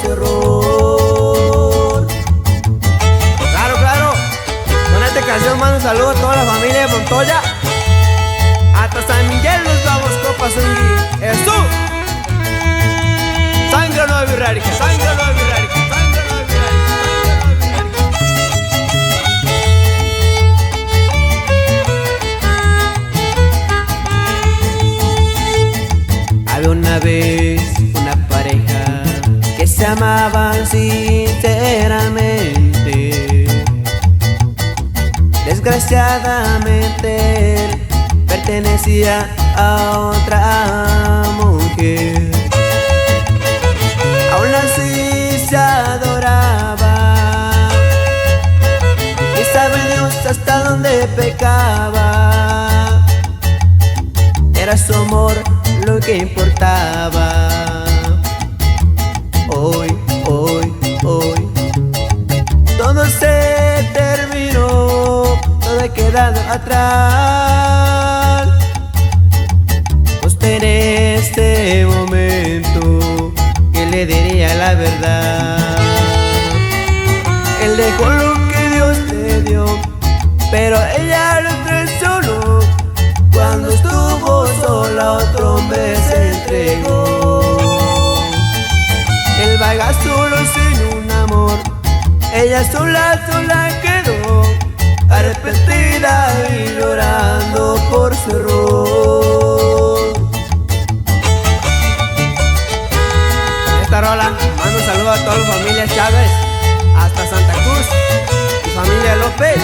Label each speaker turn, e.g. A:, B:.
A: su error.
B: Claro, claro. Con esta canción mando un saludo a toda la familia de Montoya. Hasta San Miguel nos vamos, copa Zungui. ¡Eso! Sangre nueva y rarica, sangre nueva y rarica, sangre nueva y rarica, sangre nueva y rarica.
A: Había una vez una pareja que se amaban sinceramente. Desgraciadamente él pertenecía a otra mujer. Aún así se adoraba y sabe Dios hasta dónde pecaba. Era su amor lo que importaba. Hoy todo se terminó, todo ha quedado atrás. Justo en este momento que le diría la verdad. Él dejó lo que Dios le dio, pero ella lo traicionó. Cuando estuvo sola otro hombre se entregó. Él vaga solo sin un amor, ella sola quedó, arrepentida y llorando por su error.
B: Esta rola mando un saludo a toda la familia Chávez, hasta Santa Cruz y familia López.